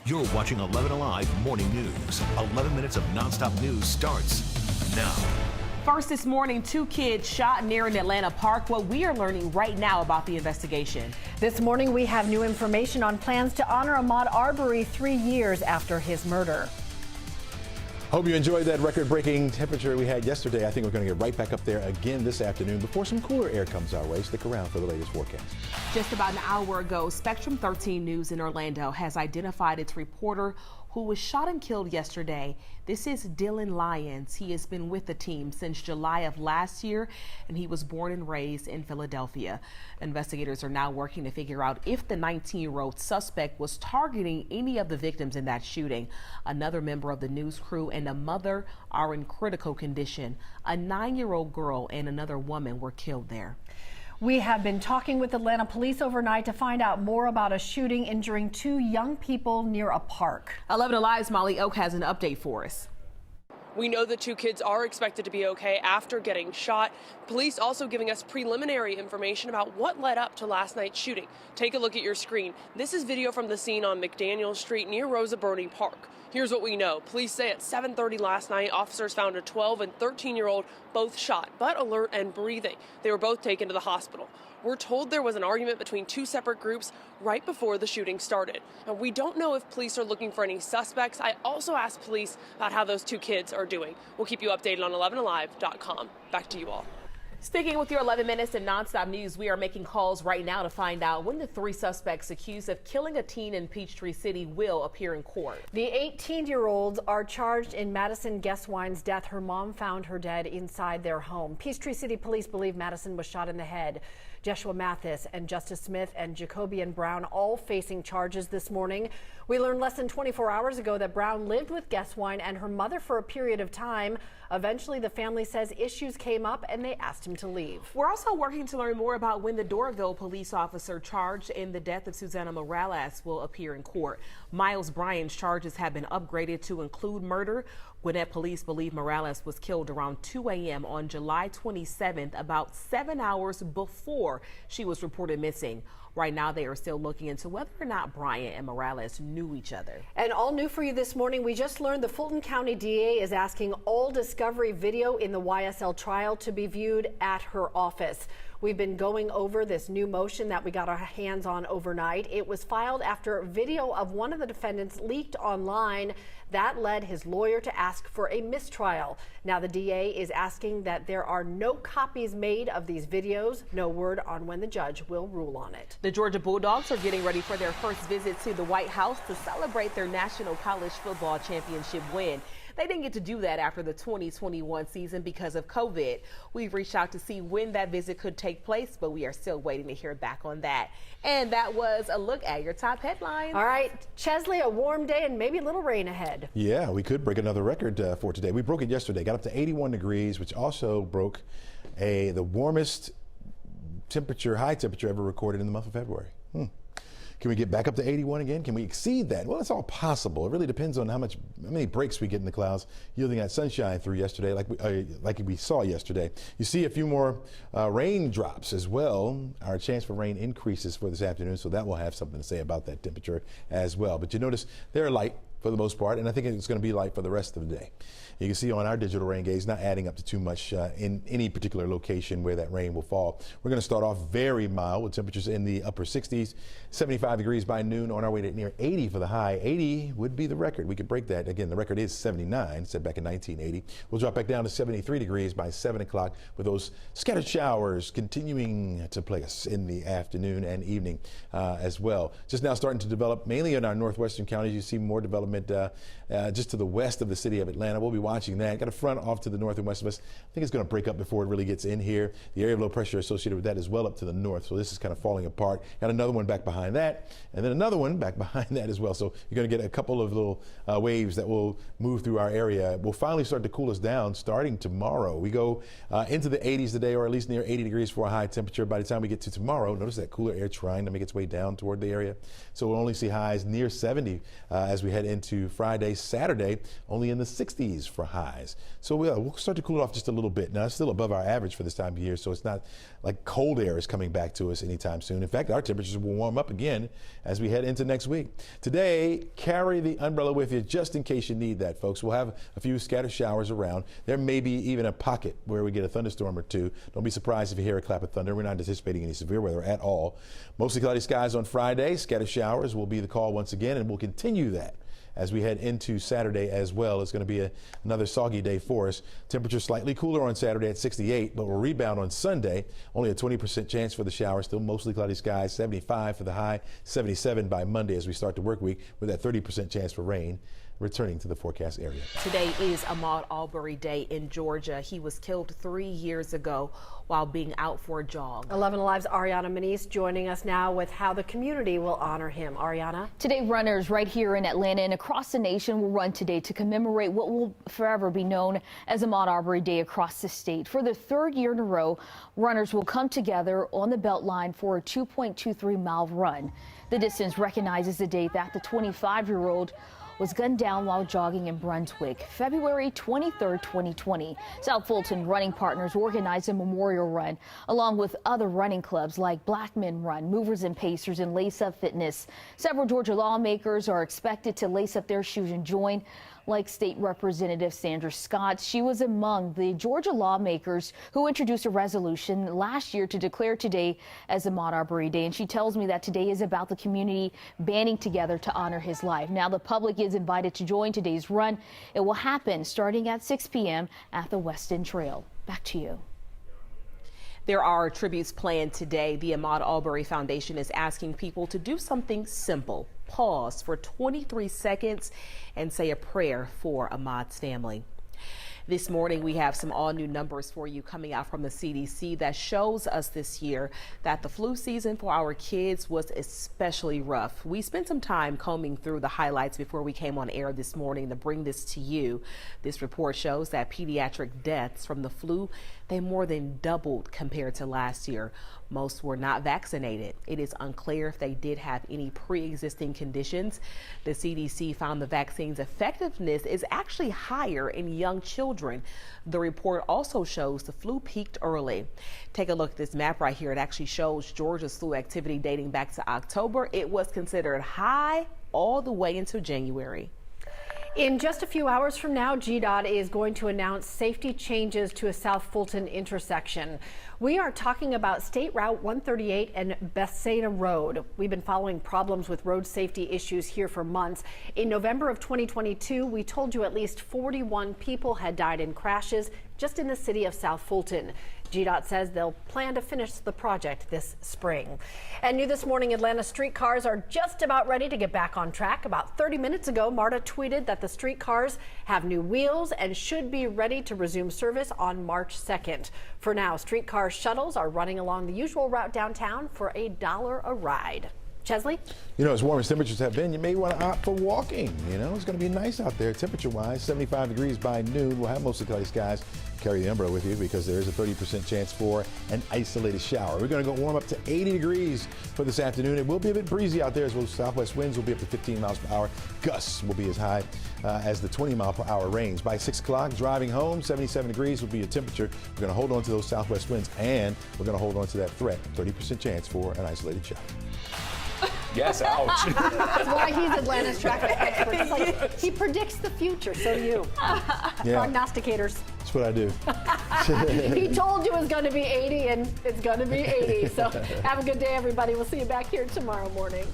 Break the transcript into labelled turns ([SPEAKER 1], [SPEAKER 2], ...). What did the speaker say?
[SPEAKER 1] You're watching 11 Alive Morning News. 11 minutes of nonstop news starts now.
[SPEAKER 2] First this morning, 2 kids shot near an Atlanta park. What we are learning right now about the investigation.
[SPEAKER 3] This morning, we have new information on plans to honor Ahmad Albury 3 years after his murder.
[SPEAKER 4] Hope you enjoyed that record-breaking temperature we had yesterday. I think we're going to get right back up there again this afternoon before some cooler air comes our way. Stick around for the latest forecast.
[SPEAKER 2] Just about an hour ago, Spectrum 13 News in Orlando has identified its reporter who was shot and killed yesterday. This is Dylan Lyons. He has been with the team since July of last year, and he was born and raised in Philadelphia. Investigators are now working to figure out if the 19-year-old suspect was targeting any of the victims in that shooting. Another member of the news crew and a mother are in critical condition. A 9-year-old girl and another woman were killed there.
[SPEAKER 3] We have been talking with Atlanta police overnight to find out more about a shooting injuring 2 young people near a park.
[SPEAKER 2] 11 Alive's Molly Oak has an update for us.
[SPEAKER 5] We know the 2 kids are expected to be okay after getting shot. Police also giving us preliminary information about what led up to last night's shooting. Take a look at your screen. This is video from the scene on McDaniel Street near Rosa Bernie Park. Here's what we know. Police say at 7:30 last night, officers found a 12 and 13-year-old both shot, but alert and breathing. They were both taken to the hospital. We're told there was an argument between 2 separate groups right before the shooting started. Now, we don't know if police are looking for any suspects. I also asked police about how those 2 kids are doing. We'll keep you updated on 11alive.com. Back to you all.
[SPEAKER 2] Sticking with your 11 minutes of nonstop news, we are making calls right now to find out when the 3 suspects accused of killing a teen in Peachtree City will appear in court.
[SPEAKER 3] The 18-year-olds are charged in Madison Guesswine's death. Her mom found her dead inside their home. Peachtree City police believe Madison was shot in the head. Joshua Mathis and Justice Smith and Jacobian Brown all facing charges this morning. We learned less than 24 hours ago that Brown lived with Guesswine and her mother for a period of time. Eventually, the family says issues came up and they asked him to leave.
[SPEAKER 2] We're also working to learn more about when the Doraville police officer charged in the death of Susanna Morales will appear in court. Miles Bryan's charges have been upgraded to include murder. Gwinnett police believe Morales was killed around 2 a.m. on July 27th, about 7 hours before she was reported missing. Right now, they are still looking into whether or not Bryan and Morales knew each other.
[SPEAKER 3] And all new for you this morning, we just learned the Fulton County DA is asking all discovery video in the YSL trial to be viewed at her office. We've been going over this new motion that we got our hands on overnight. It was filed after video of one of the defendants leaked online. That led his lawyer to ask for a mistrial. Now the DA is asking that there are no copies made of these videos. No word on when the judge will rule on it.
[SPEAKER 2] The Georgia Bulldogs are getting ready for their first visit to the White House to celebrate their National College Football Championship win. They didn't get to do that after the 2021 season because of COVID. We've reached out to see when that visit could take place, but we are still waiting to hear back on that. And that was a look at your top headlines.
[SPEAKER 3] All right, Chesley, a warm day and maybe a little rain ahead.
[SPEAKER 4] Yeah, we could break another record for today. We broke it yesterday, got up to 81 degrees, which also broke the warmest high temperature ever recorded in the month of February. Can we get back up to 81 again? Can we exceed that? Well, it's all possible. It really depends on how many breaks we get in the clouds, yielding that sunshine through yesterday, like we saw yesterday. You see a few more raindrops as well. Our chance for rain increases for this afternoon, so that will have something to say about that temperature as well. But you notice they're light for the most part, and I think it's going to be light for the rest of the day. You can see on our digital rain gauge not adding up to too much in any particular location where that rain will fall. We're going to start off very mild with temperatures in the upper 60s, 75 degrees by noon, on our way to near 80 for the high. 80 would be the record. We could break that. Again, the record is 79, set back in 1980. We'll drop back down to 73 degrees by 7 o'clock with those scattered showers continuing to plague us in the afternoon and evening as well. Just now starting to develop mainly in our northwestern counties. You see more development just to the west of the city of Atlanta. We'll be watching that. Got a front off to the north and west of us. I think it's going to break up before it really gets in here. The area of low pressure associated with that is well up to the north, so this is kind of falling apart. Got another one back behind that, and then another one back behind that as well. So you're going to get a couple of little waves that will move through our area. We'll finally start to cool us down starting tomorrow. We go into the 80s today, or at least near 80 degrees for a high temperature. By the time we get to tomorrow, notice that cooler air trying to make its way down toward the area. So we'll only see highs near 70 as we head into into Friday, Saturday, only in the 60s for highs. So we'll start to cool it off just a little bit. Now, it's still above our average for this time of year, so it's not like cold air is coming back to us anytime soon. In fact, our temperatures will warm up again as we head into next week. Today, carry the umbrella with you just in case you need that, folks. We'll have a few scattered showers around. There may be even a pocket where we get a thunderstorm or two. Don't be surprised if you hear a clap of thunder. We're not anticipating any severe weather at all. Mostly cloudy skies on Friday. Scattered showers will be the call once again, and we'll continue that as we head into Saturday as well. It's going to be another soggy day for us. Temperature slightly cooler on Saturday at 68, but will rebound on Sunday. Only a 20% chance for the showers. Still mostly cloudy skies. 75 for the high. 77 by Monday as we start the work week with that 30% chance for rain returning to the forecast area.
[SPEAKER 2] Today is Ahmad Albury Day in Georgia. He was killed 3 years ago while being out for a jog. 11 Alive's Ariana Manise joining us now with how the community will honor him. Ariana?
[SPEAKER 6] Today, runners right here in Atlanta and across the nation will run today to commemorate what will forever be known as Ahmad Albury Day across the state. For the third year in a row, runners will come together on the Beltline for a 2.23-mile run. The distance recognizes the date that the 25-year-old was gunned down while jogging in Brunswick, February 23, 2020. South Fulton running partners organized a memorial run along with other running clubs like Black Men Run, Movers and Pacers, and Lace Up Fitness. Several Georgia lawmakers are expected to lace up their shoes and join, like State Representative Sandra Scott. She was among the Georgia lawmakers who introduced a resolution last year to declare today as Ahmad Albury Day. And she tells me that today is about the community banding together to honor his life. Now the public is invited to join today's run. It will happen starting at 6 p.m. at the West End Trail. Back to you.
[SPEAKER 2] There are tributes planned today. The Ahmad Albury Foundation is asking people to do something simple. Pause for 23 seconds and say a prayer for Ahmad's family. This morning, we have some all-new numbers for you coming out from the CDC that shows us this year that the flu season for our kids was especially rough. We spent some time combing through the highlights before we came on air this morning to bring this to you. This report shows that pediatric deaths from the flu, they more than doubled compared to last year. Most were not vaccinated. It is unclear if they did have any pre-existing conditions. The CDC found the vaccine's effectiveness is actually higher in young children. The report also shows the flu peaked early. Take a look at this map right here. It actually shows Georgia's flu activity dating back to October. It was considered high all the way into January.
[SPEAKER 3] In just a few hours from now, GDOT is going to announce safety changes to a South Fulton intersection. We are talking about State Route 138 and Bethsaida Road. We've been following problems with road safety issues here for months. In November of 2022, we told you at least 41 people had died in crashes just in the city of South Fulton. GDOT says they'll plan to finish the project this spring. And new this morning, Atlanta streetcars are just about ready to get back on track. About 30 minutes ago, MARTA tweeted that the streetcars have new wheels and should be ready to resume service on March 2nd. For now, streetcar shuttles are running along the usual route downtown for $1 a ride. Chesley?
[SPEAKER 4] You know, as warm as temperatures have been, you may want to opt for walking. You know, it's going to be nice out there temperature-wise. 75 degrees by noon. We'll have mostly cloudy skies. Carry the umbrella with you because there is a 30% chance for an isolated shower. We're going to go warm up to 80 degrees for this afternoon. It will be a bit breezy out there as well. Southwest winds will be up to 15 miles per hour. Gusts will be as high as the 20 mile per hour range. By 6 o'clock, driving home, 77 degrees will be your temperature. We're going to hold on to those southwest winds, and we're going to hold on to that threat, 30% chance for an isolated shower.
[SPEAKER 7] Yes, ouch.
[SPEAKER 3] That's why he's Atlanta's traffic expert. It's like he predicts the future, so do you.
[SPEAKER 4] Yeah.
[SPEAKER 3] Prognosticators.
[SPEAKER 4] That's what I do.
[SPEAKER 3] He told you it was going to be 80, and it's going to be 80. So have a good day, everybody. We'll see you back here tomorrow morning.